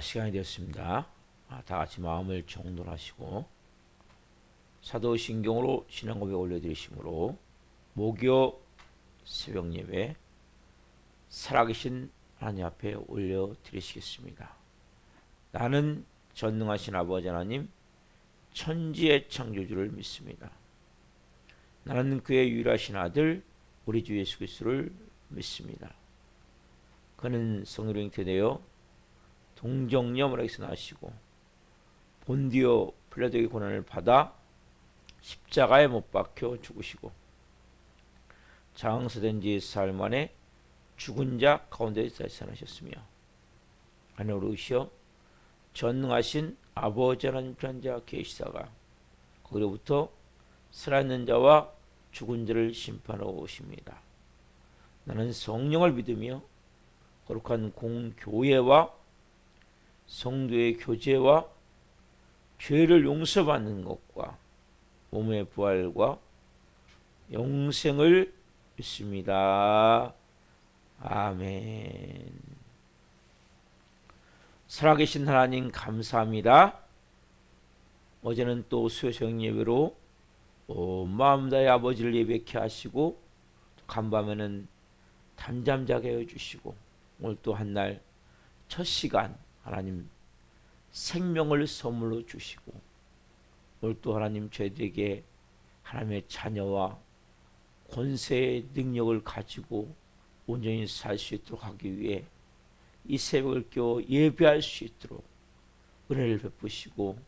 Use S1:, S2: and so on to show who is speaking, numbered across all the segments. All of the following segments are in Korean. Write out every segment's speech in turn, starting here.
S1: 시간이 되었습니다. 다 같이 마음을 정돈하시고 사도신경으로 신앙고백 올려드리심으로 목요 새벽 예배 살아계신 하나님 앞에 올려드리시겠습니다. 나는 전능하신 아버지 하나님 천지의 창조주를 믿습니다. 나는 그의 유일하신 아들 우리 주 예수 그리스도를 믿습니다. 그는 성령으로 잉태되어 동정녀마리아에서 나시고 본디오 빌라도의 고난을 받아 십자가에 못 박혀 죽으시고 장사된 지 사흘 만에 죽은 자 가운데서 다시 살아나셨으며 하늘로 오시어 전능하신 아버지 하나님 편한 자 계시다가 거기로부터 살아있는 자와 죽은 자를 심판하러 오십니다. 나는 성령을 믿으며 거룩한 공교회와 성도의 교제와 죄를 용서받는 것과 몸의 부활과 영생을 믿습니다. 아멘. 살아계신 하나님 감사합니다. 어제는 또 수요성 예배로 온 마음 다해 아버지를 예배케 하시고 간밤에는 잠잠 자게 해주시고 오늘 또 한날 첫 시간 하나님 생명을 선물로 주시고 오늘 또 하나님 저희들에게 하나님의 자녀와 권세의 능력을 가지고 온전히 살 수 있도록 하기 위해 이 새벽을 껴 예배할 수 있도록 은혜를 베푸시고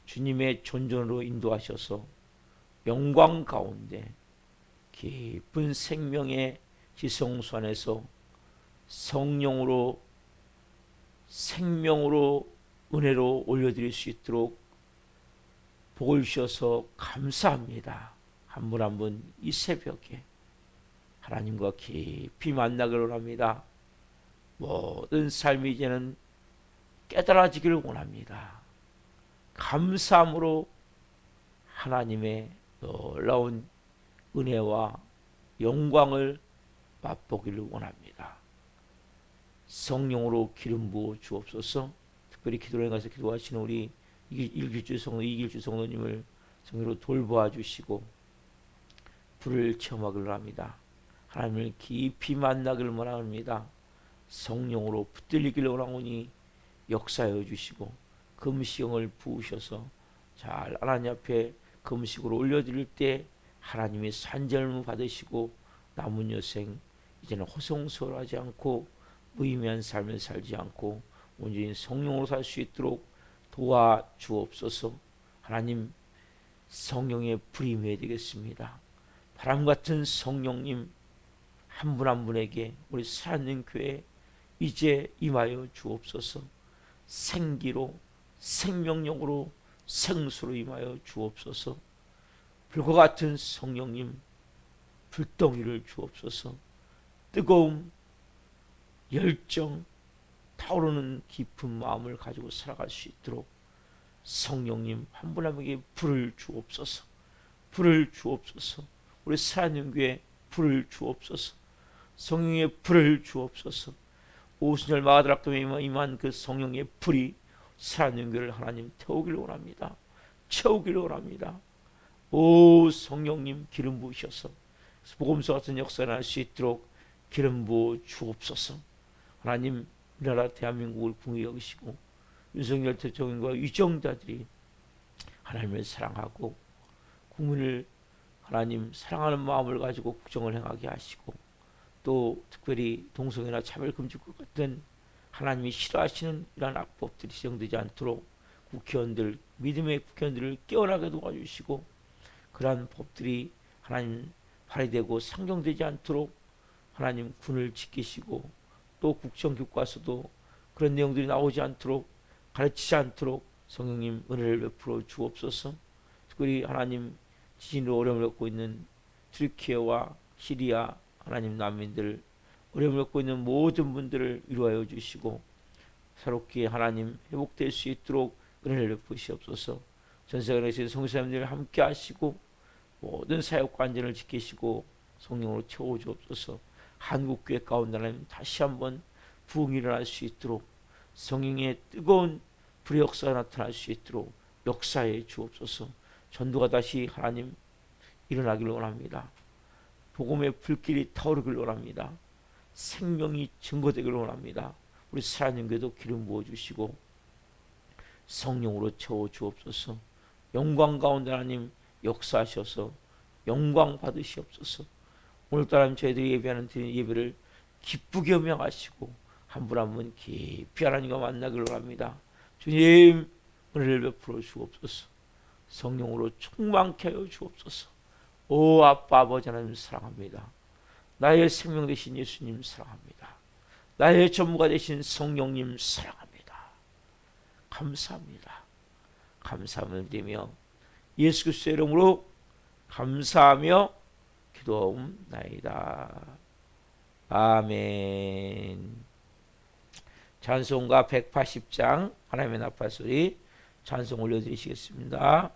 S1: 주님의 존전으로 인도하셔서 영광 가운데 깊은 생명의 지성소 안에서 성령으로 생명으로 은혜로 올려드릴 수 있도록 복을 주셔서 감사합니다. 한 분 한 분 이 새벽에 하나님과 깊이 만나기를 원합니다. 모든 삶이 이제는 깨달아지기를 원합니다. 감사함으로 하나님의 놀라운 은혜와 영광을 맛보기를 원합니다. 성령으로 기름 부어 주옵소서. 특별히 기도에 가서 기도하시는 우리 이길주 성도님을 성령으로 돌보아 주시고 불을 체험하기를 합니다. 하나님을 깊이 만나기를 원합니다. 성령으로 붙들리기를 원하오니 역사하여 주시고 금식을 부으셔서 잘 하나님 앞에 금식으로 올려드릴 때 하나님의 산절무 받으시고 남은 여생 이제는 허송세월하지 않고 무의미한 삶을 살지 않고 온전히 성령으로 살 수 있도록 도와주옵소서. 하나님 성령의 불이 임해야 되겠습니다. 바람같은 성령님 한 분 한 분에게 우리 살아있는 교회 이제 임하여 주옵소서. 생기로 생명력으로 생수로 임하여 주옵소서. 불과 같은 성령님 불덩이를 주옵소서. 뜨거움 열정 타오르는 깊은 마음을 가지고 살아갈 수 있도록 성령님 한 분 한 분에게 불을 주옵소서. 불을 주옵소서. 우리 살아있는 교회에 불을 주옵소서. 성령의 불을 주옵소서. 오순절 마가다락방에 임한 그 성령의 불이 살아있는 교회를 하나님 태우기를 원합니다. 채우기를 원합니다. 오 성령님 기름 부으셔서 복음서 같은 역사를 할 수 있도록 기름 부어 주옵소서. 하나님 우리나라 대한민국을 궁히 여기시고 윤석열 대통령과 위정자들이 하나님을 사랑하고 국민을 하나님 사랑하는 마음을 가지고 국정을 행하게 하시고 또 특별히 동성애나 차별금지법 같은 하나님이 싫어하시는 이러한 악법들이 시정되지 않도록 국회의원들 믿음의 국회의원들을 깨어나게 도와주시고 그러한 법들이 하나님 발의되고 상정되지 않도록 하나님 군을 지키시고 또 국정교과서도 그런 내용들이 나오지 않도록 가르치지 않도록 성령님 은혜를 베풀어 주옵소서. 특별히 하나님 지진으로 어려움을 겪고 있는 튀르키예와 시리아 하나님 난민들 어려움을 겪고 있는 모든 분들을 위로하여 주시고 새롭게 하나님 회복될 수 있도록 은혜를 베푸시옵소서. 전세계에서 성도님들 함께 하시고 모든 사역과 안전을 지키시고 성령으로 채워주옵소서. 한국교회 가운데 하나님 다시 한번 부흥이 일어날 수 있도록 성령의 뜨거운 불의 역사가 나타날 수 있도록 역사해 주옵소서. 전도가 다시 하나님 일어나기를 원합니다. 복음의 불길이 타오르기를 원합니다. 생명이 증거되기를 원합니다. 우리 사랑님께도 기름 부어주시고 성령으로 채워 주옵소서. 영광 가운데 하나님 역사하셔서 영광 받으시옵소서. 오늘따라 저희들이 예배하는 예배를 기쁘게 음행하시고 한 분 한 분 깊이 하나님과 만나기를 원합니다. 주님 은혜를 베풀어 주옵소서. 성령으로 충만케 하여 주옵소서. 오 아빠 아버지 하나님 사랑합니다. 나의 생명 되신 예수님 사랑합니다. 나의 전무가 되신 성령님 사랑합니다. 감사합니다. 감사함을 드리며 예수 그리스도의 이름으로 감사하며 기도하옵나이다. 아멘. 찬송가 180장 하나님의 나팔 소리 찬송 올려드리시겠습니다.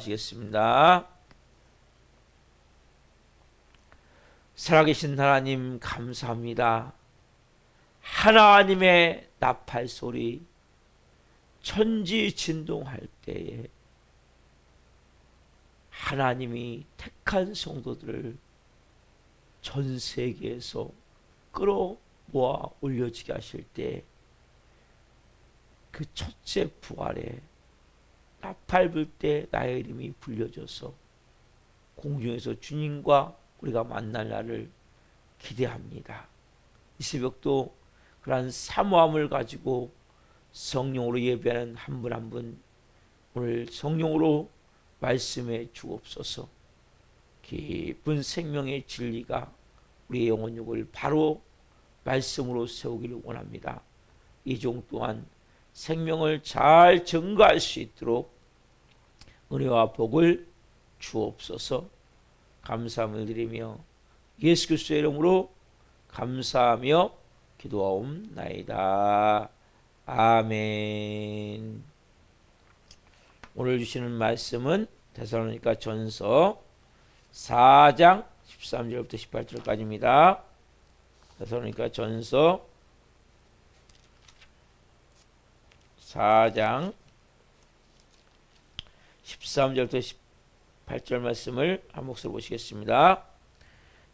S1: 기도하시겠습니다. 살아계신 하나님 감사합니다. 하나님의 나팔 소리 천지 진동할 때에 하나님이 택한 성도들을 전 세계에서 끌어모아 올려지게 하실 때 그 첫째 부활에 나팔 불 때 나의 이름이 불려져서 공중에서 주님과 우리가 만날 날을 기대합니다. 이 새벽도 그러한 사모함을 가지고 성령으로 예배하는 한 분 한 분 오늘 성령으로 말씀해 주옵소서. 깊은 생명의 진리가 우리의 영혼육을 바로 말씀으로 세우기를 원합니다. 이 종 또한 생명을 잘 증거할 수 있도록 은혜와 복을 주옵소서. 감사함을 드리며 예수 그리스도의 이름으로 감사하며 기도하옵나이다. 아멘. 오늘 주시는 말씀은 데살로니가 전서 4장 13절부터 18절까지입니다. 데살로니가 전서 4장 13절부터 18절 말씀을 한 목소리로 보시겠습니다.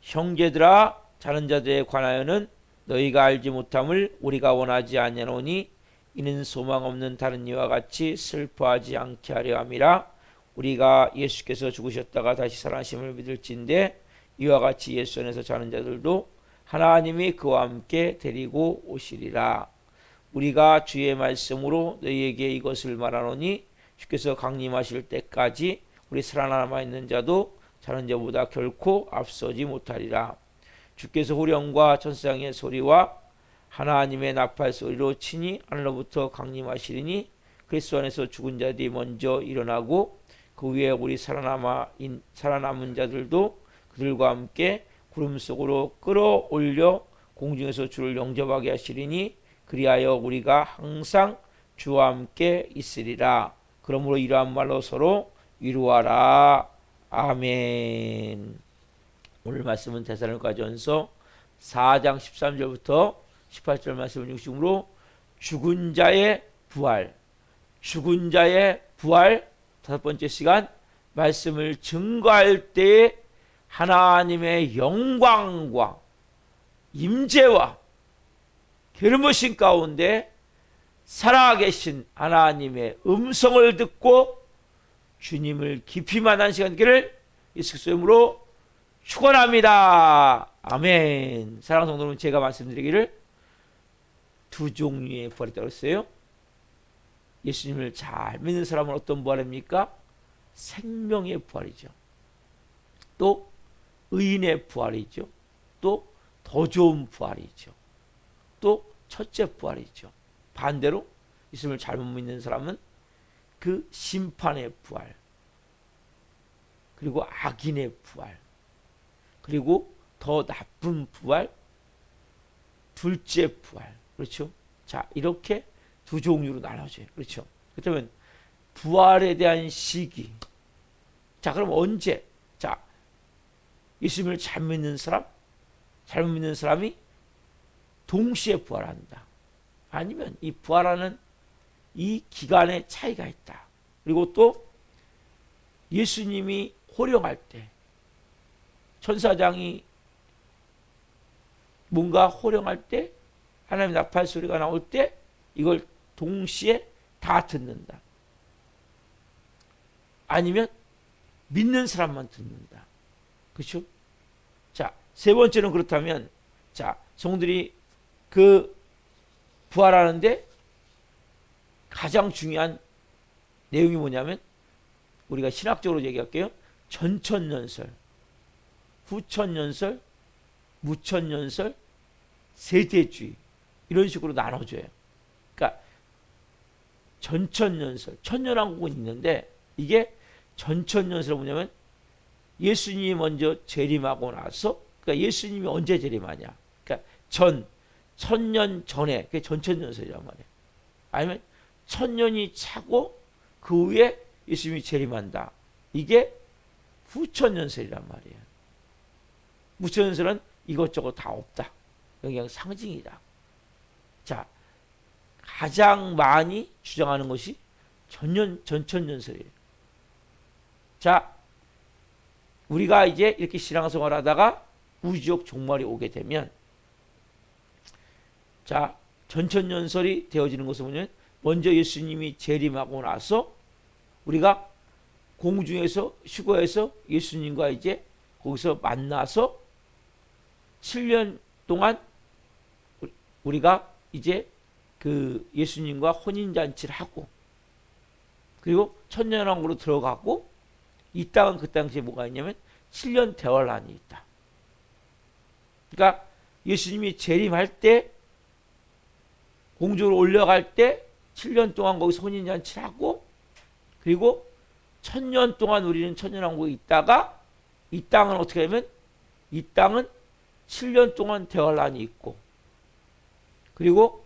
S1: 형제들아, 자는 자들에 관하여는 너희가 알지 못함을 우리가 원하지 아니하노니 이는 소망 없는 다른 이와 같이 슬퍼하지 않게 하려 함이라. 우리가 예수께서 죽으셨다가 다시 살아나심을 믿을진대 이와 같이 예수 안에서 자는 자들도 하나님이 그와 함께 데리고 오시리라. 우리가 주의 말씀으로 너희에게 이것을 말하노니 주께서 강림하실 때까지 우리 살아남아 있는 자도 자는 자보다 결코 앞서지 못하리라. 주께서 호령과 천사장의 소리와 하나님의 나팔 소리로 친히 하늘로부터 강림하시리니 그리스도 안에서 죽은 자들이 먼저 일어나고 그 위에 우리 살아남은 자들도 그들과 함께 구름 속으로 끌어올려 공중에서 주를 영접하게 하시리니 그리하여 우리가 항상 주와 함께 있으리라. 그러므로 이러한 말로 서로 위로하라. 아멘. 오늘 말씀은 데살로니가전서 4장 13절부터 18절 말씀을 중심으로 죽은 자의 부활, 죽은 자의 부활 다섯 번째 시간 말씀을 증거할 때에 하나님의 영광과 임재와 기름부심 가운데 살아계신 하나님의 음성을 듣고 주님을 깊이 만난 시간 되기를 예수 그리스도의 이름으로 축원합니다. 아멘. 사랑하는 성도 여러분, 제가 말씀드리기를 두 종류의 부활이 있다고 했어요. 예수님을 잘 믿는 사람은 어떤 부활입니까? 생명의 부활이죠. 또 의인의 부활이죠. 또 더 좋은 부활이죠. 또 첫째 부활이죠. 반대로 예수님을 잘못 믿는 사람은 그 심판의 부활, 그리고 악인의 부활, 그리고 더 나쁜 부활, 둘째 부활. 그렇죠? 자, 이렇게 두 종류로 나눠져요. 그렇죠? 그렇다면 부활에 대한 시기. 자, 그럼 언제? 자, 예수님을 잘 믿는 사람, 잘못 믿는 사람이 동시에 부활한다. 아니면 이 부활하는 이 기간에 차이가 있다. 그리고 또 예수님이 호령할 때 천사장이 뭔가 호령할 때 하나님의 나팔 소리가 나올 때 이걸 동시에 다 듣는다. 아니면 믿는 사람만 듣는다. 그렇죠? 자, 세 번째는 그렇다면 자, 성들이 그 부활하는데 가장 중요한 내용이 뭐냐면 우리가 신학적으로 얘기할게요. 전천년설, 후천년설, 무천년설, 세대주의 이런 식으로 나눠줘요. 그러니까 전천년설, 천년왕국은 있는데 이게 전천년설은 뭐냐면 예수님이 먼저 재림하고 나서 그러니까 예수님이 언제 재림하냐? 그러니까 천년 전에 그게 전천년설이란 말이에요. 아니면 천년이 차고 그 후에 예수님이 재림한다. 이게 후천년설이란 말이에요. 무천년설은 이것저것 다 없다. 그냥 상징이다. 자, 가장 많이 주장하는 것이 전천년설이에요. 자, 우리가 이제 이렇게 신앙생활 하다가 우주적 종말이 오게 되면, 자, 전천연설이 되어지는 것을 보면 먼저 예수님이 재림하고 나서 우리가 공중에서 휴거해서 예수님과 이제 거기서 만나서 7년 동안 우리가 이제 그 예수님과 혼인잔치를 하고, 그리고 천년왕국으로 들어가고, 이 땅은 그 당시에 뭐가 있냐면 7년 대환란이 있다. 그러니까 예수님이 재림할 때, 공중으로 올라갈 때 7년 동안 거기서 혼인잔치를 하고, 그리고 1000년 동안 우리는 천년왕국에 있다가, 이 땅은 어떻게 하면, 이 땅은 7년 동안 대환란이 있고, 그리고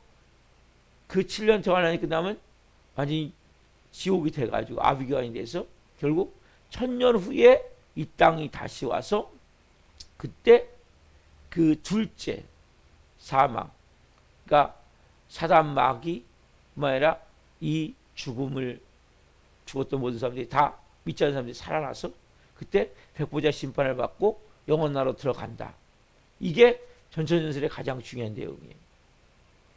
S1: 그 7년 대환란이 끝나면 완전히 지옥이 돼가지고 아비규환이 돼서 결국 1000년 후에 이 땅이 다시 와서, 그때 그 둘째 사망, 그러니까 사단 마귀 아니라 이 죽음을 죽었던 모든 사람들이 다 믿지 않는 사람들이 살아나서 그때 백보자 심판을 받고 영원 나라로 들어간다. 이게 전천전설의 가장 중요한 내용이에요.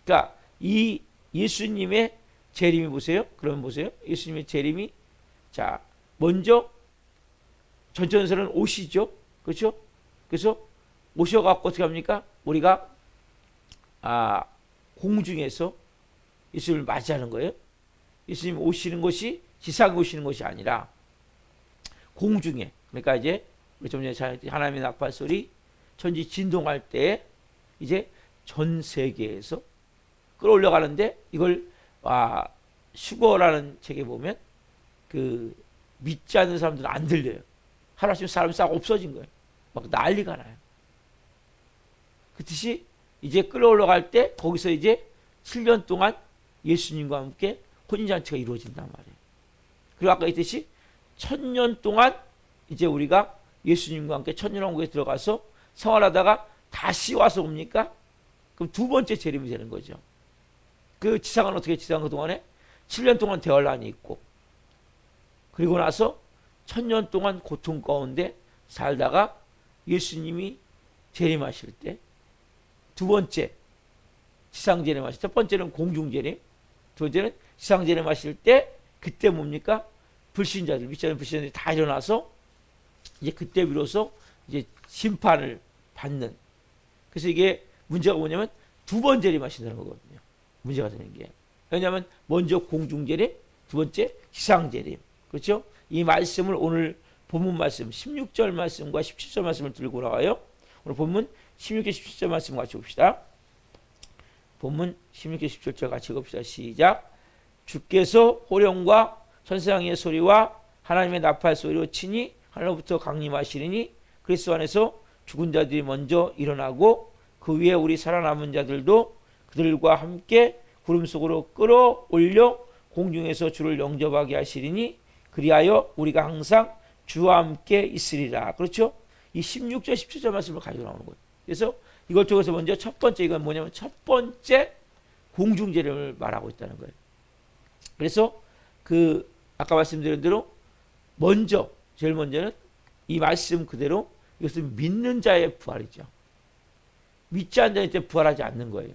S1: 그러니까 이 예수님의 재림이 보세요. 그러면 보세요. 예수님의 재림이, 자, 먼저 전천전설은 오시죠. 그렇죠? 그래서 오셔갖고 어떻게 합니까? 우리가 공중에서 예수님을 맞이하는 거예요. 예수님 오시는 것이 지상에 오시는 것이 아니라 공중에, 그러니까 이제 우리 좀 전에 하나님의 나팔 소리, 천지 진동할 때 이제 전 세계에서 끌어올려가는데, 이걸 휴거라는 책에 보면 그 믿지 않는 사람들은 안 들려요. 하루아침에 사람이 싹 없어진 거예요. 막 난리가 나요. 그 뜻이 이제 끌어올라갈 때 거기서 이제 7년 동안 예수님과 함께 혼인잔치가 이루어진단 말이에요. 그리고 아까 했듯이 1000년 동안 이제 우리가 예수님과 함께 천년왕국에 들어가서 생활하다가 다시 와서 옵니까? 그럼 두 번째 재림이 되는 거죠. 그 지상은 어떻게, 지상 그동안에 7년 동안 대환란이 있고, 그리고 나서 1000년 동안 고통 가운데 살다가 예수님이 재림하실 때, 두 번째 지상 재림하실 때, 첫 번째는 공중 재림, 두 번째는 지상 재림하실 때, 그때 뭡니까? 불신자들, 믿지 않는 불신자들이 다 일어나서 이제 그때 비로소 이제 심판을 받는. 그래서 이게 문제가 뭐냐면 두 번 재림하신다는 거거든요. 문제가 되는 게. 왜냐하면 먼저 공중 재림, 두 번째 지상 재림. 그렇죠? 이 말씀을 오늘 본문 말씀 16절 말씀과 17절 말씀을 들고 나와요. 오늘 본문 16절 17절 말씀 같이 봅시다. 본문 16절 17절 같이 봅시다. 시작. 주께서 호령과 천사장의 소리와 하나님의 나팔 소리로 치니 하늘로부터 강림하시리니 그리스도 안에서 죽은 자들이 먼저 일어나고, 그 위에 우리 살아남은 자들도 그들과 함께 구름 속으로 끌어올려 공중에서 주를 영접하게 하시리니 그리하여 우리가 항상 주와 함께 있으리라. 그렇죠? 이 16절 17절 말씀을 가지고 나오는 거예요. 그래서 이걸 통해서 먼저 첫 번째, 이건 뭐냐면 첫 번째 공중 재림을 말하고 있다는 거예요. 그래서 그 아까 말씀드린 대로 먼저, 제일 먼저는 이 말씀 그대로 이것은 믿는 자의 부활이죠. 믿지 않는 자한테 부활하지 않는 거예요.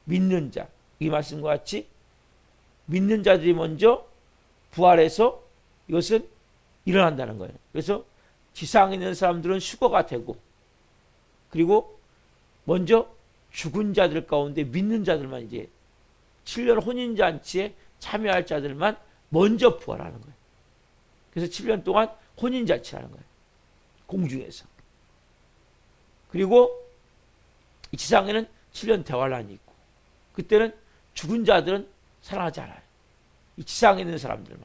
S1: 믿는 자, 이 말씀과 같이 믿는 자들이 먼저 부활해서 이것은 일어난다는 거예요. 그래서 지상에 있는 사람들은 휴거가 되고, 그리고 먼저 죽은 자들 가운데 믿는 자들만 이제 7년 혼인잔치에 참여할 자들만 먼저 부활하는 거예요. 그래서 7년 동안 혼인잔치를 하는 거예요. 공중에서. 그리고 이 지상에는 7년 대환란이 있고, 그때는 죽은 자들은 살아나지 않아요. 이 지상에 있는 사람들만.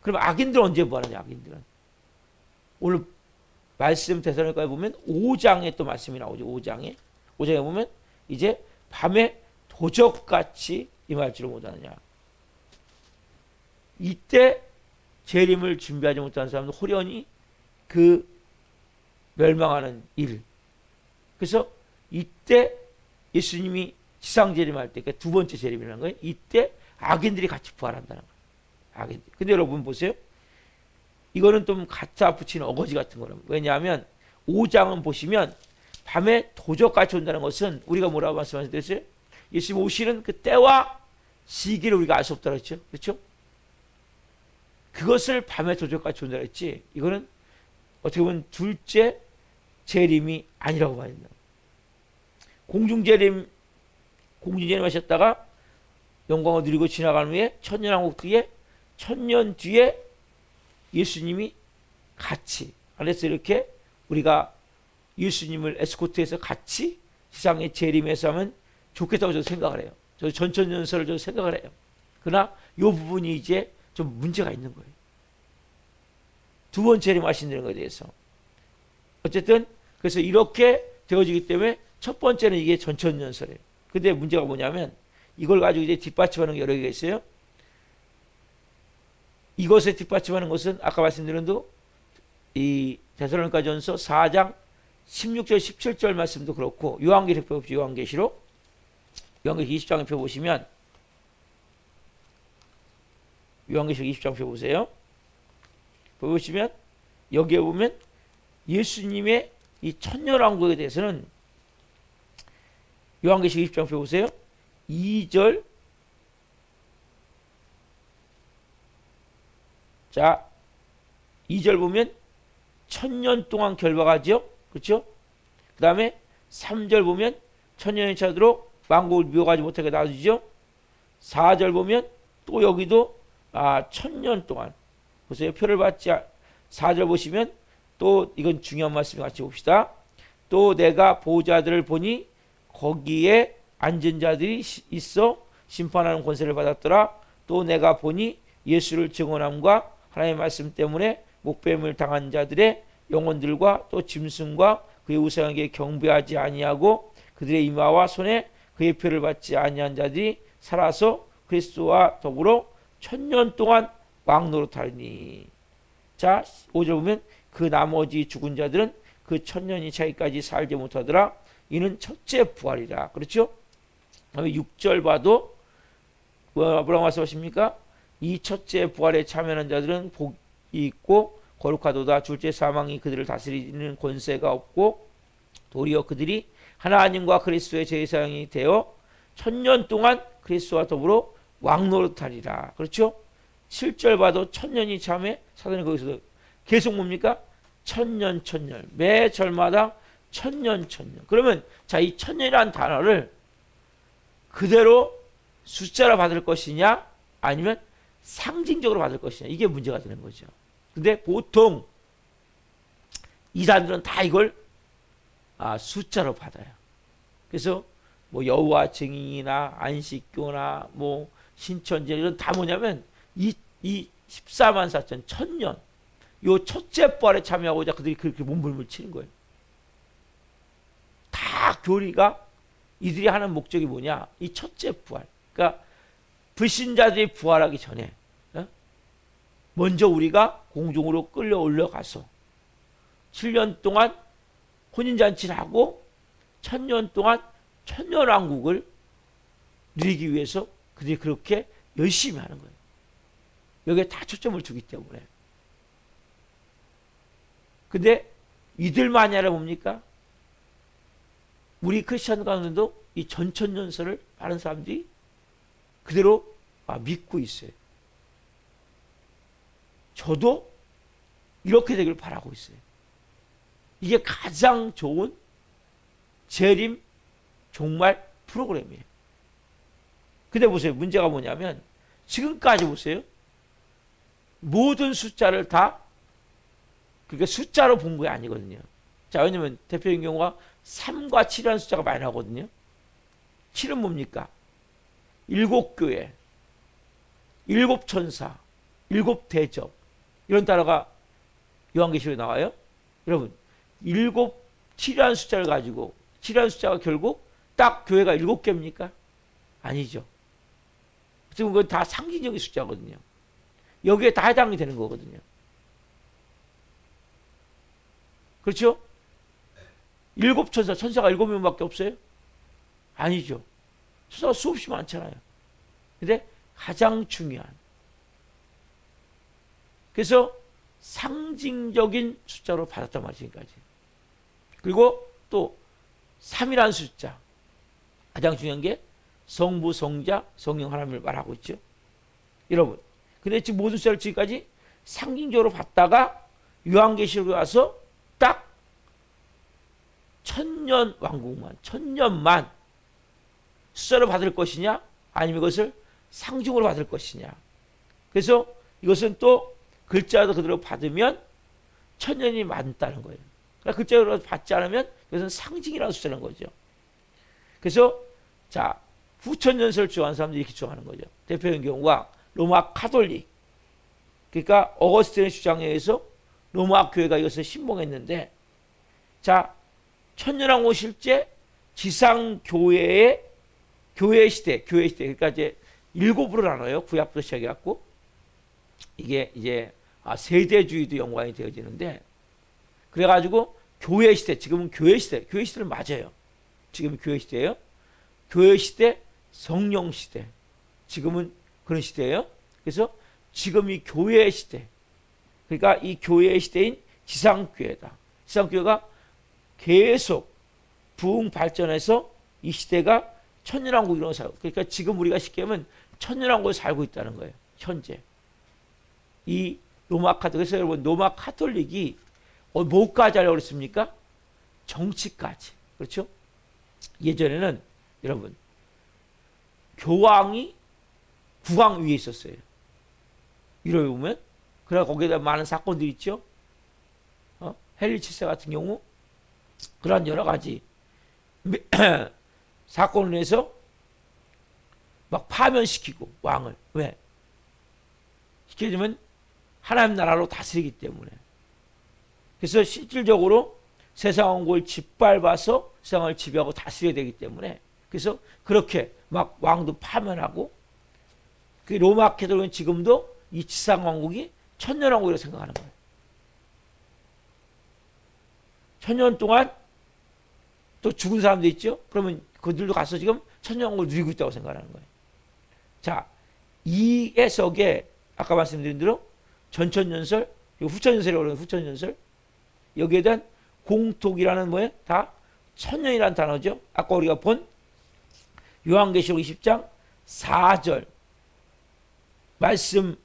S1: 그럼 악인들은 언제 부활하냐? 악인들은 오늘 말씀 데살로니가에 보면 5장에 또 말씀이 나오죠. 5장에 보면 이제 밤에 도적같이 임할 줄을 못하느냐. 이때 재림을 준비하지 못한 사람은 호련히 그 멸망하는 일. 그래서 이때 예수님이 지상 재림할 때, 그러니까 두 번째 재림이라는 거예요. 이때 악인들이 같이 부활한다는 거예요. 악인들. 근데 여러분 보세요. 이거는 좀 갖다 붙이는 어거지 같은 거는. 왜냐하면 5장은 보시면 밤에 도적같이 온다는 것은 우리가 뭐라고 말씀하셨어요? 예수님 오시는 그 때와 시기를 우리가 알 수 없다고 했죠. 그렇죠? 그것을 밤에 도적같이 온다고 했지. 이거는 어떻게 보면 둘째 재림이 아니라고 말합니다. 공중재림 하셨다가 영광을 누리고 지나간 후에 천년왕국 뒤에, 천년 뒤에 예수님이 같이, 그래서 이렇게 우리가 예수님을 에스코트해서 같이 세상에 재림해서 하면 좋겠다고 저도 생각을 해요. 저도 전천연설을 저도 생각을 해요. 그러나 이 부분이 이제 좀 문제가 있는 거예요. 두 번 재림하신다는 것에 대해서. 어쨌든 그래서 이렇게 되어지기 때문에 첫 번째는 이게 전천연설이에요. 근데 문제가 뭐냐면 이걸 가지고 이제 뒷받침하는 게 여러 개가 있어요. 이것에 뒷받침하는 것은 아까 말씀드린 대로 이 데살로니가전서 4장 16절 17절 말씀도 그렇고 요한계시록 펴보시죠. 요한계시록 20장에 펴보시면 요한계시록 20장 펴보세요. 보시면 여기에 보면 예수님의 이 천년왕국에 대해서는 요한계시록 20장 펴보세요. 2절 자 2절 보면 천년 동안 결박하죠. 그렇죠? 그 다음에 3절 보면 천년이 차도록 만국을 미워하지 못하게 놔두죠. 4절 보면 또 여기도 천년 동안 보세요. 표를 받지 4절 보시면 또 이건 중요한 말씀 같이 봅시다. 또 내가 보호자들을 보니 거기에 앉은 자들이 있어 심판하는 권세를 받았더라. 또 내가 보니 예수를 증언함과 하나님의 말씀 때문에 목배임을 당한 자들의 영혼들과 또 짐승과 그의 우상에게 경배하지 아니하고 그들의 이마와 손에 그의 표를 받지 아니한 자들이 살아서 그리스도와 더불어 천년 동안 왕노릇하리니. 자 5절 보면 그 나머지 죽은 자들은 그 천년이 차기까지 살지 못하더라. 이는 첫째 부활이라. 그렇죠? 다음에 6절 봐도 뭐라고 말씀하십니까? 이 첫째 부활에 참여하는 자들은 복이 있고 거룩하도다. 둘째 사망이 그들을 다스리는 권세가 없고 도리어 그들이 하나님과 그리스도의 제사장이 되어 천년 동안 그리스도와 더불어 왕노릇하리라. 그렇죠? 7절 봐도 천년이 참에 사단이 거기서 계속 뭡니까? 천년 매 절마다 천년. 그러면 자, 이 천년이라는 단어를 그대로 숫자로 받을 것이냐 아니면 상징적으로 받을 것이냐, 이게 문제가 되는 거죠. 근데 보통 이단들은 다 이걸 숫자로 받아요. 그래서 뭐 여호와 증인이나 안식교나 뭐 신천지 이런 다 뭐냐면 이 14만 4천 천년 요 첫째 부활에 참여하고자 그들이 그렇게 몸부림을 치는 거예요. 다 교리가 이들이 하는 목적이 뭐냐? 이 첫째 부활. 그러니까 불신자들이 부활하기 전에 먼저 우리가 공중으로 끌려 올라가서 7년 동안 혼인잔치를 하고 천년 동안 천년왕국을 누리기 위해서 그들이 그렇게 열심히 하는 거예요. 여기에 다 초점을 두기 때문에. 근데 이들만이 알아봅니까? 우리 크리스천 가운데도 이 전천연설을 많은 사람들이 그대로 믿고 있어요. 저도 이렇게 되길 바라고 있어요. 이게 가장 좋은 재림 종말 프로그램이에요. 근데 보세요. 문제가 뭐냐면 지금까지 보세요. 모든 숫자를 다 그러니까 숫자로 본 게 아니거든요. 자, 왜냐면 대표적인 경우가 3과 7이라는 숫자가 많이 나오거든요. 7은 뭡니까? 7교회, 7천사, 7대접 이런 단어가 요한계시록에 나와요. 여러분 7이라는 숫자를 가지고 7이라는 숫자가 결국 딱 교회가 7개입니까? 아니죠. 지금 그건 다 상징적인 숫자거든요. 여기에 다 해당이 되는 거거든요. 그렇죠? 7천사, 천사가 7명밖에 없어요? 아니죠. 천사가 수없이 많잖아요. 근데 가장 중요한. 그래서 상징적인 숫자로 받았단 말이지. 지금까지. 그리고 또 3이라는 숫자, 가장 중요한 게 성부, 성자, 성령 하나님을 말하고 있죠. 여러분, 근데 지금 모든 숫자를 지금까지 상징적으로 받다가 요한계시록에 와서 딱 천년 왕국만, 천년만 숫자로 받을 것이냐, 아니면 이것을 상징으로 받을 것이냐. 그래서 이것은 또 글자도 그대로 받으면 천년이 많다는 거예요. 그러니까 글자로 받지 않으면 이것은 상징이라는 숫자는 거죠. 그래서 자, 후천년설을 주장하는 사람들이 이렇게 주장하는 거죠. 대표적인 경우가 로마 카톨릭, 그러니까 어거스틴의 주장에 의해서 로마 교회가 이것을 신봉했는데, 자, 천년왕국 실제 지상 교회의 교회 시대, 그러니까 이제 7으로 나눠요. 구약부터 시작해갖고 이게 이제 세대주의도 연관이 되어지는데, 그래가지고 교회 시대, 지금은 교회 시대, 교회 시대를 맞아요. 지금은 교회 시대예요. 교회 시대, 성령 시대, 지금은 그런 시대예요. 그래서 지금이 교회 시대, 그러니까 이 교회 시대인 지상교회다. 지상교회가 계속 부흥 발전해서 이 시대가 천년왕국으로 살고, 그러니까 지금 우리가 쉽게 하면 천년왕국에 살고 있다는 거예요. 현재 이 로마 카톨릭. 그래서 여러분, 로마 카톨릭이 뭐까지 하려고 그랬습니까? 정치까지. 그렇죠? 예전에는 여러분, 교황이 국왕 위에 있었어요. 유럽에 보면. 그래서 거기에다 많은 사건들이 있죠. 헨리 7세 같은 경우 그런 여러 가지 사건을 해서 막 파면시키고, 왕을. 왜? 시켜주면 하나님 나라로 다스리기 때문에. 그래서 실질적으로 세상 왕국을 짓밟아서 세상을 지배하고 다스려야 되기 때문에, 그래서 그렇게 막 왕도 파면하고, 그 로마 카톨릭은 지금도 이 지상 왕국이 천년 왕국이라고 생각하는 거예요. 천년 동안 또 죽은 사람도 있죠. 그러면 그들도 가서 지금 천년 왕국을 누리고 있다고 생각하는 거예요. 자, 이 해석에 아까 말씀드린 대로 전천년설, 후천년설이라고 그러는 후천년설, 여기에 대한 공통이라는 뭐예요? 다 천년이라는 단어죠. 아까 우리가 본 요한계시록 20장 4절 말씀이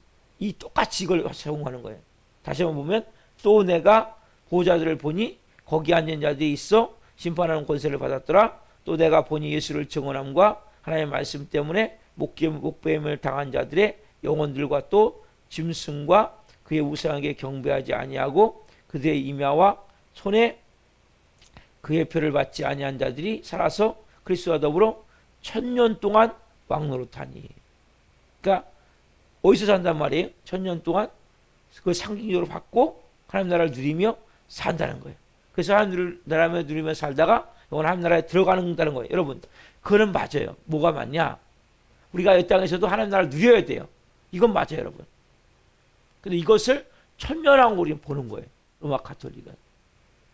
S1: 똑같이 이걸 적용하는 거예요. 다시 한번 보면, 또 내가 보호자들을 보니 거기 앉은 자들이 있어 심판하는 권세를 받았더라. 또 내가 보니 예수를 증언함과 하나님의 말씀 때문에 목배임을 당한 자들의 영혼들과 또 짐승과 그의 우상에게 경배하지 아니하고 그들의 임야와 손에 그의 표를 받지 아니한 자들이 살아서 그리스도와 더불어 천년 동안 왕노릇하니. 그러니까 어디서 산단 말이에요? 천년 동안 그 상징적으로 받고 하나님 나라를 누리며 산다는 거예요. 그래서 하나님 나라를 누리며 살다가 이건 하나님 나라에 들어가는 거예요. 여러분, 그거는 맞아요. 뭐가 맞냐? 우리가 이 땅에서도 하나님 나라를 누려야 돼요. 이건 맞아요, 여러분. 근데 이것을 천년왕국으로 우리는 보는 거예요. 로마 카톨릭은.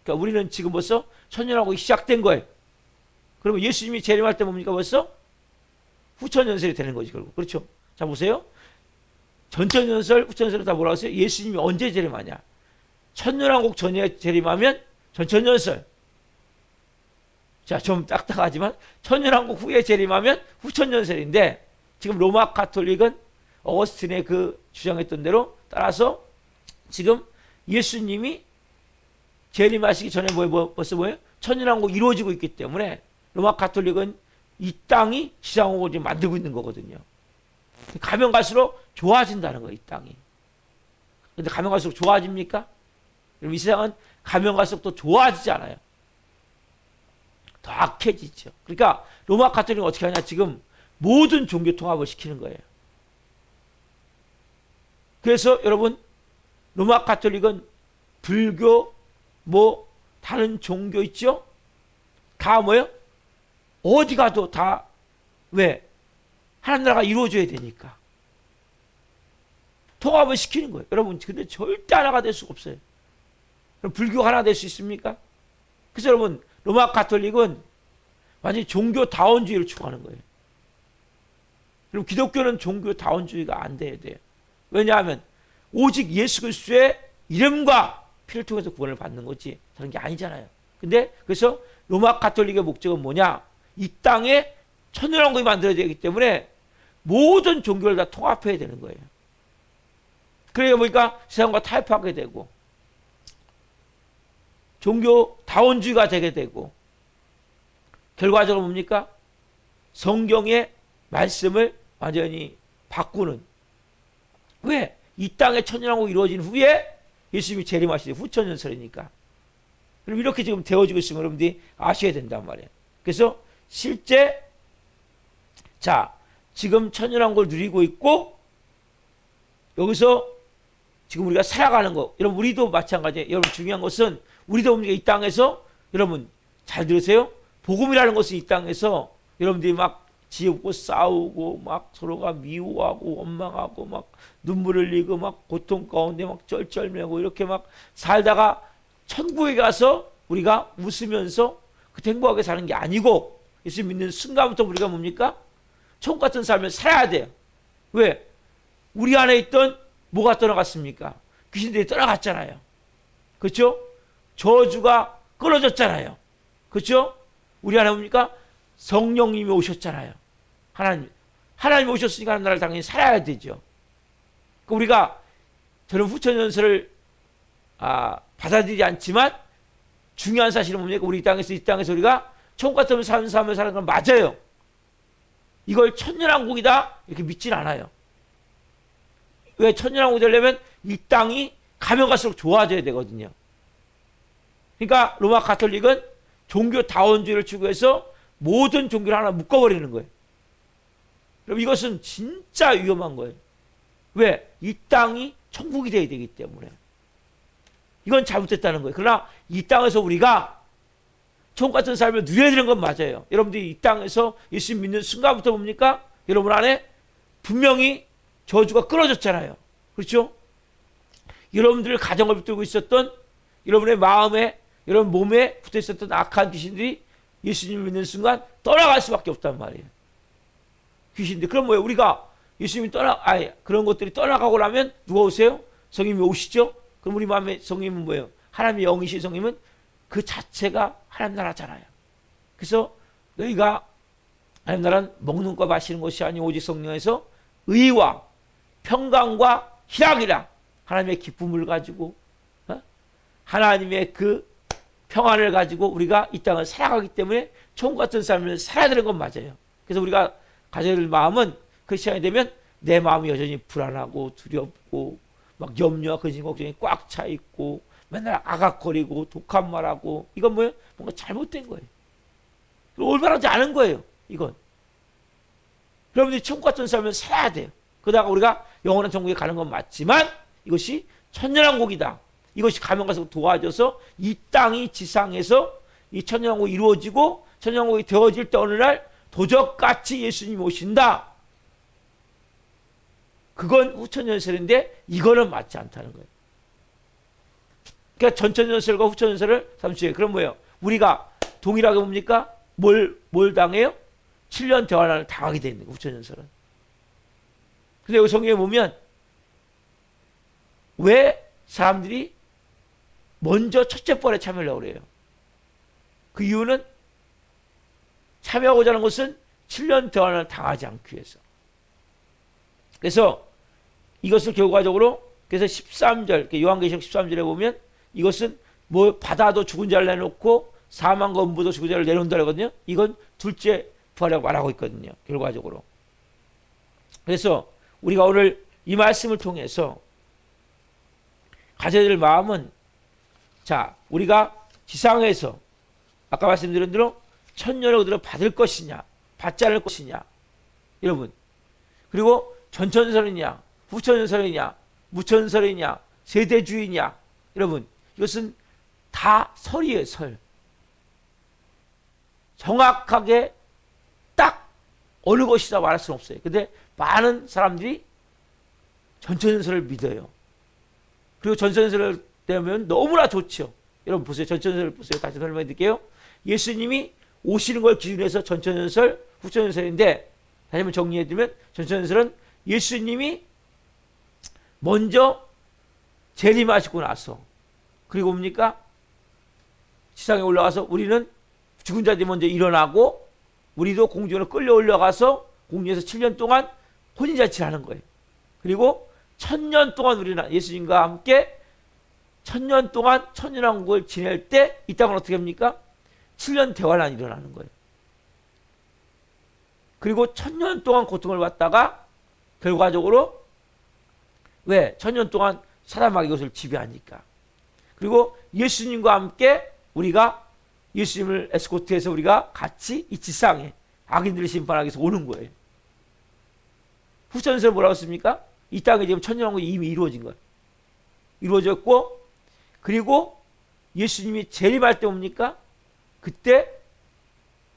S1: 그러니까 우리는 지금 벌써 천년왕국이 시작된 거예요. 그러면 예수님이 재림할 때 뭡니까? 벌써 후천년설이 되는 거지, 결국. 그렇죠? 자, 보세요. 전천년설, 후천년설 다 뭐라고 했어요? 예수님이 언제 재림하냐? 천년왕국 전에 재림하면 전천년설. 자, 좀 딱딱하지만 천년왕국 후에 재림하면 후천년설인데, 지금 로마 카톨릭은 어거스틴의 그 주장했던 대로 따라서 지금 예수님이 재림하시기 전에 벌써 뭐예요? 천년왕국 이루어지고 있기 때문에 로마 카톨릭은 이 땅이 지상왕국을 지금 만들고 있는 거거든요. 가면 갈수록 좋아진다는 거예요, 이 땅이. 근데 가면 갈수록 좋아집니까? 이 세상은 가면 갈수록 또 좋아지지 않아요. 더 악해지죠. 그러니까 로마 카톨릭은 어떻게 하냐? 지금 모든 종교 통합을 시키는 거예요. 그래서 여러분, 로마 카톨릭은 불교, 뭐 다른 종교 있죠? 다 뭐예요? 어디 가도 다 왜? 하나님 나라가 이루어져야 되니까 통합을 시키는 거예요. 여러분, 근데 절대 하나가 될 수가 없어요. 그럼 불교가 하나 될 수 있습니까? 그래서 여러분, 로마 카톨릭은 완전히 종교다원주의를 추구하는 거예요. 그럼 기독교는 종교다원주의가 안 돼야 돼요. 왜냐하면 오직 예수 그리스도의 이름과 피를 통해서 구원을 받는 거지 다른 게 아니잖아요. 근데 그래서 로마 가톨릭의 목적은 뭐냐? 이 땅에 천년왕국이 만들어져야 되기 때문에 모든 종교를 다 통합해야 되는 거예요. 그러다 보니까 세상과 타협하게 되고 종교 다원주의가 되게 되고 결과적으로 뭡니까? 성경의 말씀을 완전히 바꾸는. 왜? 이 땅에 천년왕국이 이루어진 후에 예수님이 재림하시죠. 후천년설이니까. 그럼 이렇게 지금 되어지고 있으면 여러분들이 아셔야 된단 말이에요. 그래서 실제 자 지금 천년왕국을 누리고 있고 여기서 지금 우리가 살아가는 거 여러분 우리도 마찬가지예요. 여러분 중요한 것은 우리도 이 땅에서 여러분 잘 들으세요. 복음이라는 것은 이 땅에서 여러분들이 막 지옥고 싸우고 막 서로가 미워하고 원망하고 막 눈물 흘리고 막 고통 가운데 막 쩔쩔매고 이렇게 막 살다가 천국에 가서 우리가 웃으면서 그 행복하게 사는 게 아니고 예수 믿는 순간부터 우리가 뭡니까? 천국 같은 삶을 살아야 돼요. 왜? 우리 안에 있던 뭐가 떠나갔습니까? 귀신들이 떠나갔잖아요. 그렇죠? 저주가 끊어졌잖아요. 그렇죠? 우리 안에 뭡니까? 성령님이 오셨잖아요. 하나님이 오셨으니까 하나님 나라를 당연히 살아야 되죠. 우리가 저는 후천연설을 받아들이지 않지만 중요한 사실은 뭡니까? 우리 이 땅에서 우리가 천국 같은 삶을 사는 건 맞아요. 이걸 천년왕국이다 이렇게 믿진 않아요. 왜 천년왕국이 되려면 이 땅이 가면 갈수록 좋아져야 되거든요. 그러니까 로마 가톨릭은 종교 다원주의를 추구해서 모든 종교를 하나 묶어버리는 거예요. 그럼 이것은 진짜 위험한 거예요. 왜? 이 땅이 천국이 되어야 되기 때문에. 이건 잘못됐다는 거예요. 그러나 이 땅에서 우리가 천국 같은 삶을 누려야 되는 건 맞아요. 여러분들이 이 땅에서 예수 믿는 순간부터 뭡니까? 여러분 안에 분명히 저주가 끊어졌잖아요. 그렇죠? 여러분들 가정을 붙들고 있었던 여러분의 마음에 여러분 몸에 붙어 있었던 악한 귀신들이 예수님을 믿는 순간 떠나갈 수밖에 없단 말이에요. 귀신들. 그럼 뭐예요? 우리가 예수님이 그런 것들이 떠나가고 나면 누가 오세요? 성령님이 오시죠? 그럼 우리 마음에 성령님은 뭐예요? 하나님의 영이신 성령님은 그 자체가 하나님 나라잖아요. 그래서 너희가 하나님 나라는 먹는 것 마시는 것이 아니고 오직 성령에서 의와 평강과 희락이라 하나님의 기쁨을 가지고 하나님의 그 평안을 가지고 우리가 이 땅을 살아가기 때문에 천국 같은 삶을 살아야 되는 건 맞아요. 그래서 우리가 가져야 될 마음은 그 시간이 되면 내 마음이 여전히 불안하고 두렵고 막 염려와 근심 걱정이 꽉 차 있고 맨날 아각거리고 독한 말하고 이건 뭐예요? 뭔가 잘못된 거예요. 올바르지 않은 거예요. 이건. 여러분들이 천국 같은 삶을 살아야 돼요. 그러다가 우리가 영원한 천국에 가는 건 맞지만 이것이 천년왕국이다. 이것이 가면 갈수록 도와줘서 이 땅이 지상에서 이 천년왕국이 이루어지고 천년왕국이 되어질 때 어느 날 도적같이 예수님이 오신다. 그건 후천연설인데 이거는 맞지 않다는 거예요. 그러니까 전천연설과 후천연설을 삼수해요. 그럼 뭐예요? 우리가 동일하게 뭡니까? 뭘 당해요? 7년 대환란을 당하게 되는 거예요. 후천연설은. 근데 여기 성경에 보면 왜 사람들이 먼저 첫째 벌에 참여하려고 그래요? 그 이유는 참여하고자 하는 것은 7년 대환란을 당하지 않기 위해서. 그래서 이것을 결과적으로 그래서 13절 요한계시록 13절에 보면 이것은 뭐 바다도 죽은 자를 내놓고 사망과 음부도 죽은 자를 내놓는다 그러거든요. 이건 둘째 부활이라고 말하고 있거든요. 결과적으로. 그래서 우리가 오늘 이 말씀을 통해서 가져야 될 마음은 자 우리가 지상에서 아까 말씀드린 대로 천년의 의들을 받을 것이냐 받지 않을 것이냐 여러분 그리고 전천설이냐 후천설이냐 무천설이냐 세대주의냐 여러분 이것은 다 설이에요. 설. 정확하게 딱 어느 것이다 말할 수는 없어요. 근데 많은 사람들이 전천설을 믿어요. 그리고 전천설을 되면 너무나 좋죠. 여러분 보세요. 전천설을 보세요. 다시 설명해 드릴게요. 예수님이 오시는 걸 기준으로 해서 전천설, 후천설인데 다시 한번 정리해 드리면 전천설은 예수님이 먼저 재림하시고 나서 그리고 뭡니까? 지상에 올라가서 우리는 죽은 자들이 먼저 일어나고 우리도 공중으로 끌려 올라가서 공중에서 7년 동안 혼인잔치를 하는 거예요. 그리고 1000년 동안 우리는 예수님과 함께 1000년 동안 천년왕국을 지낼 때 이 땅은 어떻게 합니까? 7년 대환란이 일어나는 거예요. 그리고 1000년 동안 고통을 받다가 결과적으로 왜? 1000년 동안 사람마귀 이것을 지배하니까. 그리고 예수님과 함께 우리가 예수님을 에스코트해서 우리가 같이 이 지상에 악인들을 심판하기 위해서 오는 거예요. 후천에서 뭐라고 했습니까? 이 땅에 지금 천년왕국이 이미 이루어진 거예요. 이루어졌고 그리고 예수님이 재림할 때 옵니까? 그때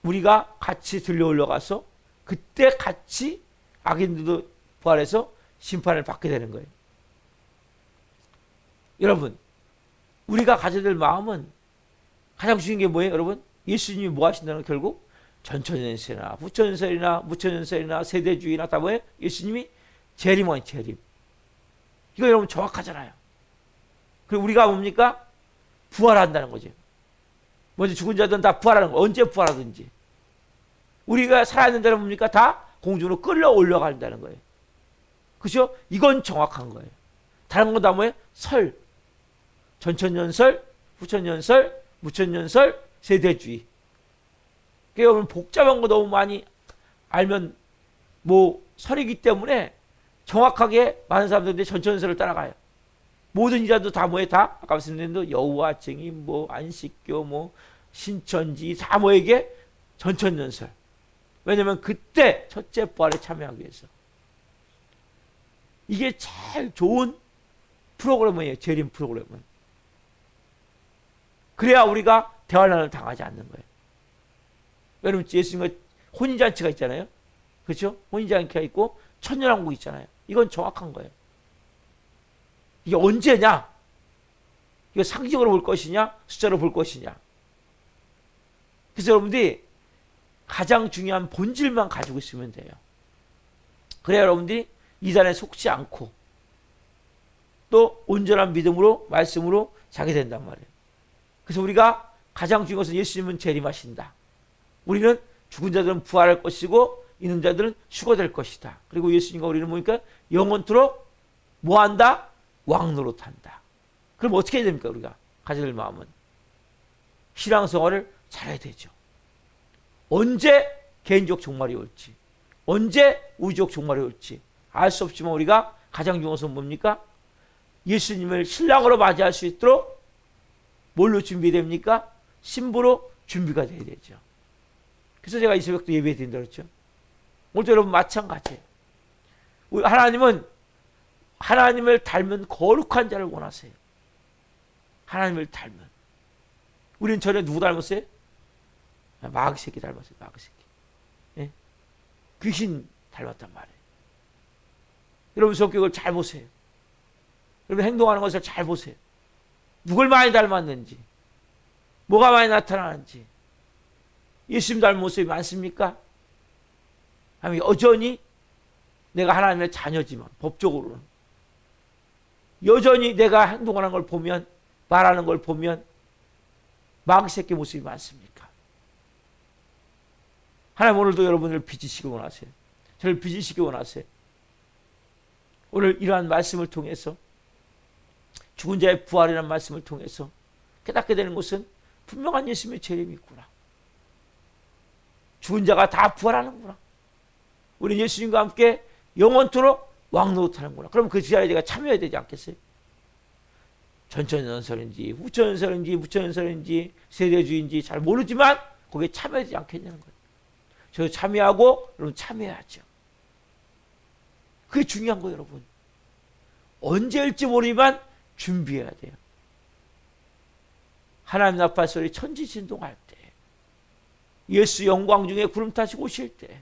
S1: 우리가 같이 들려 올라가서 그때 같이 악인들도 부활해서 심판을 받게 되는 거예요. 여러분, 우리가 가져야 될 마음은 가장 중요한 게 뭐예요, 여러분? 예수님이 뭐 하신다는 결국 전천연설이나 부천연설이나 무천연설이나 세대주의나 다 뭐예요? 예수님이 재림은 재림. 이거 여러분 정확하잖아요. 그리고 우리가 뭡니까? 부활한다는 거죠. 먼저 죽은 자들은 다 부활하는 거. 언제 부활하든지. 우리가 살아있는 자는 뭡니까? 다 공중으로 끌려 올라간다는 거예요. 그죠? 이건 정확한 거예요. 다른 건 다 뭐예요? 설. 전천연설, 후천연설, 무천연설, 세대주의. 그러니까 여러분 복잡한 거 너무 많이 알면 뭐 설이기 때문에 정확하게 많은 사람들이 전천연설을 따라가요. 모든 이자도 다 뭐에 다 아까 말씀드린 여호와 증인 뭐 안식교 뭐 신천지 다 뭐에게 전천연설. 왜냐하면 그때 첫째 부활에 참여하기 위해서. 이게 제일 좋은 프로그램이에요. 재림 프로그램은. 그래야 우리가 대환란을 당하지 않는 거예요. 여러분 예수님과 혼인잔치가 있잖아요. 그렇죠? 혼인잔치가 있고 천년왕국이 있잖아요. 이건 정확한 거예요. 이게 언제냐? 이거 상징으로 볼 것이냐? 숫자로 볼 것이냐? 그래서 여러분들이 가장 중요한 본질만 가지고 있으면 돼요. 그래야 여러분들이 이단에 속지 않고 또 온전한 믿음으로 말씀으로 자게 된단 말이에요. 그래서 우리가 가장 중요한 것은 예수님은 재림하신다. 우리는 죽은 자들은 부활할 것이고 있는 자들은 휴거될 것이다. 그리고 예수님과 우리는 뭐니까 영원토록 뭐한다? 왕노릇한다. 그럼 어떻게 해야 됩니까? 우리가 가져야 될 마음은 신앙생활을 잘해야 되죠. 언제 개인적 종말이 올지 언제 우주적 종말이 올지 알 수 없지만 우리가 가장 중요한 것은 뭡니까? 예수님을 신랑으로 맞이할 수 있도록 뭘로 준비됩니까? 신부로 준비가 돼야 되죠. 그래서 제가 이 새벽도 예배 드린다고 그랬죠. 오늘도 여러분 마찬가지예요. 하나님은 하나님을 닮은 거룩한 자를 원하세요. 하나님을 닮은. 우리는 전에 누구 닮았어요? 마귀 새끼 닮았어요. 마귀 새끼. 예? 귀신 닮았단 말이에요. 여러분 성격을 잘 보세요. 여러분 행동하는 것을 잘 보세요. 누굴 많이 닮았는지, 뭐가 많이 나타나는지. 예수님 닮은 모습이 많습니까? 아니면 여전히 내가 하나님의 자녀지만 법적으로는 여전히 내가 행동하는 걸 보면 말하는 걸 보면 마귀 새끼 모습이 많습니까? 하나님 오늘도 여러분을 빚으시기 원하세요. 저를 빚으시기 원하세요. 오늘 이러한 말씀을 통해서 죽은 자의 부활이라는 말씀을 통해서 깨닫게 되는 것은 분명한 예수님의 재림이 있구나. 죽은 자가 다 부활하는구나. 우리 예수님과 함께 영원토록 왕노릇하는구나. 그럼 그 자리에 내가 참여해야 되지 않겠어요? 전천연설인지 후천연설인지 무천연설인지 세대주의인지 잘 모르지만 거기에 참여하지 않겠냐는 거예요. 저 참여하고 여러분 참여해야죠. 그게 중요한 거예요, 여러분. 언제일지 모르지만 준비해야 돼요. 하나님 나팔 소리 천지 진동할 때, 예수 영광 중에 구름 타시고 오실 때,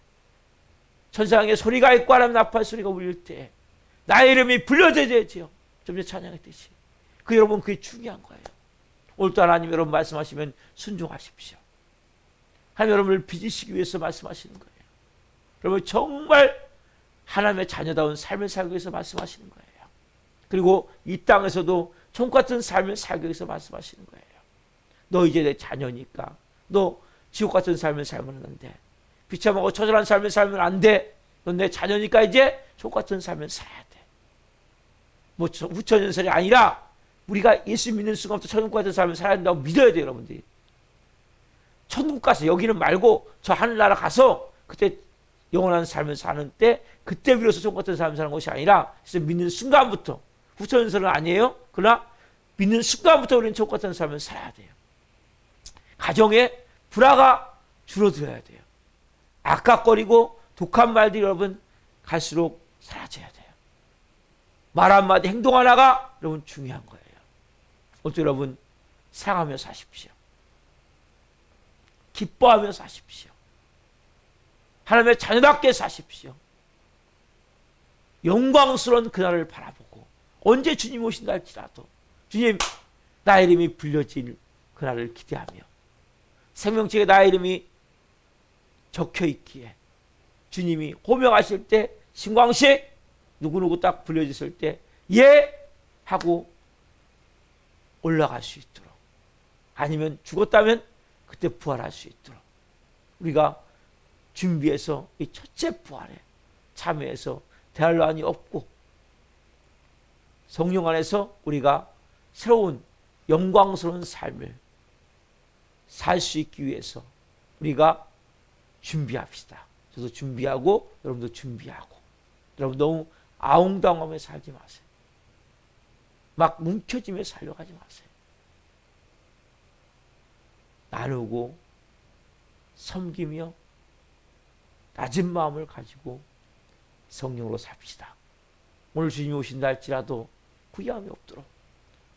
S1: 천상에 소리가 있고 하나님 나팔 소리가 울릴 때, 나의 이름이 불려져야지요. 좀 전에 찬양했듯이. 여러분 그게 중요한 거예요. 오늘도 하나님 여러분 말씀하시면 순종하십시오. 하나님 여러분을 빚으시기 위해서 말씀하시는 거예요. 여러분 정말 하나님의 자녀다운 삶을 살기 위해서 말씀하시는 거예요. 그리고 이 땅에서도 천국 같은 삶을 살기 위해서 말씀하시는 거예요. 너 이제 내 자녀니까 너 지옥 같은 삶을 살면 안 돼. 비참하고 처절한 삶을 살면 안 돼. 넌 내 자녀니까 이제 천국 같은 삶을 살아야 돼. 뭐 후천연설이 아니라 우리가 예수 믿는 순간부터 천국 같은 삶을 살아야 된다고 믿어야 돼요, 여러분들이. 천국 가서 여기는 말고 저 하늘나라 가서 그때 영원한 삶을 사는 때 그때 비로소 천국 같은 삶을 사는 것이 아니라 그래서 믿는 순간부터 후천연설은 아니에요. 그러나 믿는 순간부터 우리는 천국 같은 삶을 살아야 돼요. 가정에 불화가 줄어들어야 돼요. 악각거리고 독한 말들이 여러분 갈수록 사라져야 돼요. 말 한마디 행동 하나가 여러분 중요한 거예요. 어때 여러분 사랑하며 사십시오. 기뻐하며 사십시오. 하나님의 자녀답게 사십시오. 영광스러운 그날을 바라보고 언제 주님 오신다 할지라도 주님 나의 이름이 불려질 그날을 기대하며 생명책에 나의 이름이 적혀있기에 주님이 호명하실 때 신광식 누구누구 딱 불려졌을 때 예! 하고 올라갈 수 있도록 아니면 죽었다면 그때 부활할 수 있도록 우리가 준비해서 이 첫째 부활에 참여해서 대할 난이 없고 성령 안에서 우리가 새로운 영광스러운 삶을 살 수 있기 위해서 우리가 준비합시다. 저도 준비하고 여러분도 준비하고 여러분 너무 아웅다웅하며 살지 마세요. 막 뭉쳐지며 살려고 하지 마세요. 나누고 섬기며 낮은 마음을 가지고 성령으로 삽시다. 오늘 주님이 오신다 할지라도 구애함이 없도록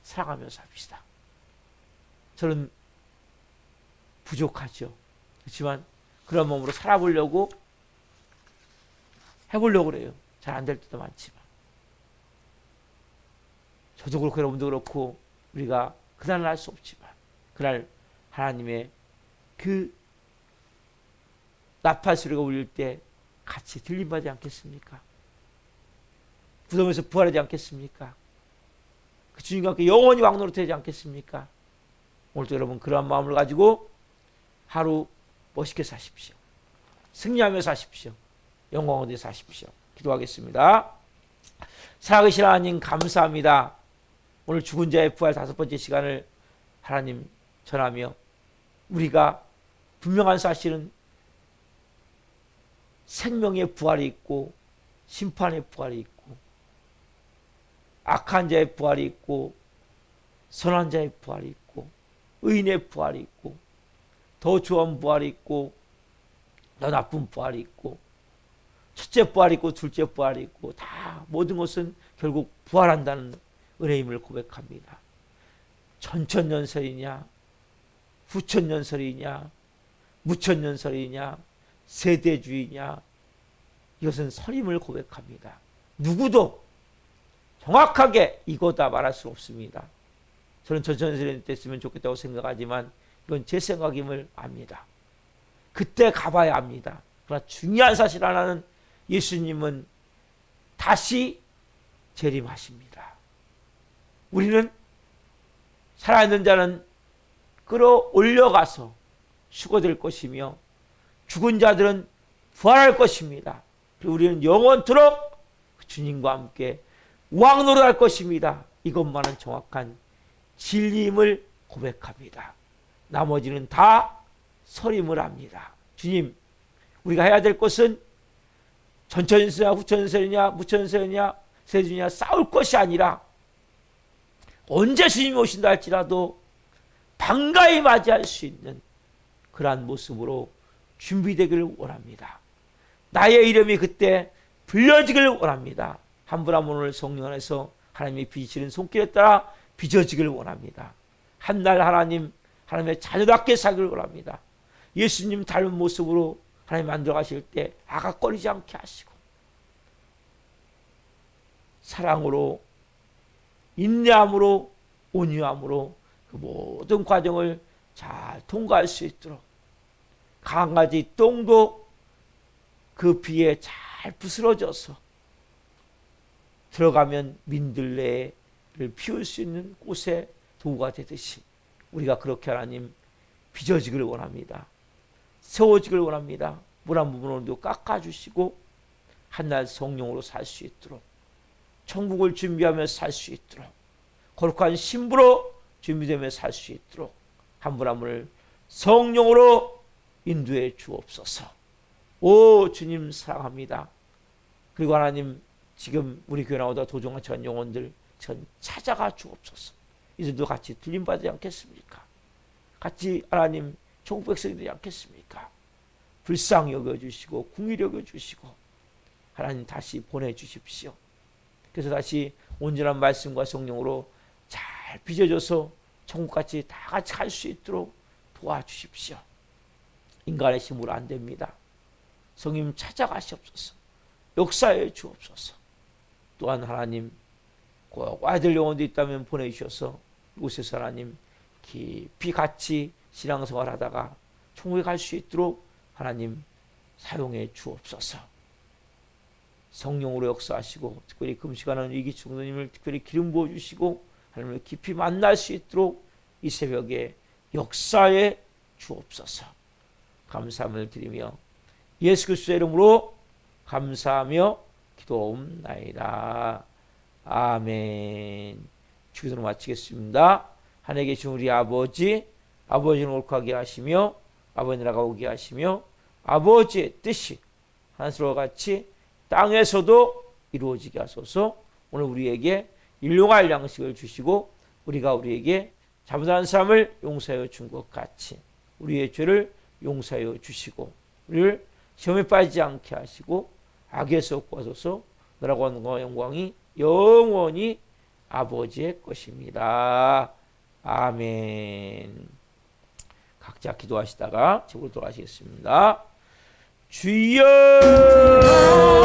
S1: 사랑하며 삽시다. 저는 부족하죠. 그렇지만 그런 몸으로 살아보려고 해보려고 그래요. 잘 안 될 때도 많지만 저도 그렇고 여러분도 그렇고 우리가 그날은 알 수 없지만 그날 하나님의 그 나팔 소리가 울릴 때 같이 들림받지 않겠습니까? 구덩이에서 부활하지 않겠습니까? 그 주님과 함께 영원히 왕노릇하지 않겠습니까? 오늘도 여러분 그러한 마음을 가지고 하루 멋있게 사십시오. 승리하며 사십시오. 영광 얻어 사십시오. 기도하겠습니다. 살아계신 하나님 감사합니다. 오늘 죽은 자의 부활 5번째 시간을 하나님 전하며 우리가 분명한 사실은 생명의 부활이 있고 심판의 부활이 있고 악한 자의 부활이 있고 선한 자의 부활이 있고 의인의 부활이 있고 더 좋은 부활이 있고 더 나쁜 부활이 있고 첫째 부활이 있고 둘째 부활이 있고 다 모든 것은 결국 부활한다는 은혜임을 고백합니다. 천천연설이냐 후천연설이냐 무천연설이냐 세대주의냐 이것은 설임을 고백합니다. 누구도 정확하게 이거다 말할 수 없습니다. 저는 천천연설이 됐으면 좋겠다고 생각하지만 이건 제 생각임을 압니다. 그때 가봐야 합니다. 그러나 중요한 사실 하나는 예수님은 다시 재림하십니다. 우리는 살아있는 자는 끌어올려가서 수거될 것이며 죽은 자들은 부활할 것입니다. 그리고 우리는 영원토록 주님과 함께 왕노릇할 것입니다. 이것만은 정확한 진리임을 고백합니다. 나머지는 다 설임을 합니다. 주님, 우리가 해야 될 것은 전천연설이냐 후천연설이냐 무천연설이냐 세주냐 싸울 것이 아니라 언제 주님이 오신다 할지라도 반가이 맞이할 수 있는 그러한 모습으로 준비되기를 원합니다. 나의 이름이 그때 불려지기를 원합니다. 한 분 한 분 오늘 성령 안에서 하나님이 빚으시는 손길에 따라 빚어지기를 원합니다. 한날 하나님의 자녀답게 살기를 원합니다. 예수님 닮은 모습으로 하나님 만들어 가실 때 아각거리지 않게 하시고 사랑으로 인내함으로 온유함으로 그 모든 과정을 잘 통과할 수 있도록 강아지 똥도 그 비에 잘 부스러져서 들어가면 민들레를 피울 수 있는 꽃의 도구가 되듯이 우리가 그렇게 하나님 빚어지기를 원합니다. 세워지기를 원합니다. 물 한 부분으로도 깎아주시고 한날 성령으로 살 수 있도록, 천국을 준비하며 살 수 있도록, 거룩한 신부로 준비되며 살 수 있도록 한 분 한 분을 성령으로 인도해 주옵소서. 오 주님 사랑합니다. 그리고 하나님 지금 우리 교회 나오다 도종한 전 영혼들 전 찾아가 주옵소서. 이들도 같이 들림받지 않겠습니까? 같이 하나님 천국 백성이 되지 않겠습니까? 불쌍히 여겨주시고 궁히 여겨주시고 하나님 다시 보내주십시오. 그래서 다시 온전한 말씀과 성령으로 잘 빚어져서 천국같이 다 같이 갈 수 있도록 도와주십시오. 인간의 힘으로 안 됩니다. 성님 찾아가시옵소서. 역사해 주옵소서. 또한 하나님 꼭 아들 영혼도 있다면 보내주셔서 이곳에서 하나님 깊이 같이 신앙생활하다가 천국에 갈 수 있도록 하나님 사용해 주옵소서. 성령으로 역사하시고 특별히 금식하는 이기 성도님을 특별히 기름 부어주시고 하나님을 깊이 만날 수 있도록 이 새벽에 역사해 주옵소서. 감사함을 드리며 예수 그리스도의 이름으로 감사하며 기도옵나이다. 아멘. 주기도로 마치겠습니다. 하늘에 계신 우리 아버지, 아버지는 옳게 하시며 아버지 나라가 오게 하시며 아버지의 뜻이 하늘과 같이 땅에서도 이루어지게 하소서. 오늘 우리에게 일용할 양식을 주시고 우리가 우리에게 잘못한 사람을 용서하여 준 것 같이 우리의 죄를 용서하여 주시고 우리를 시험에 빠지지 않게 하시고 악에서 구하소서. 너라고 하는 것 영광이 영원히 아버지의 것입니다. 아멘. 각자 기도하시다가 집으로 돌아가시겠습니다. 주여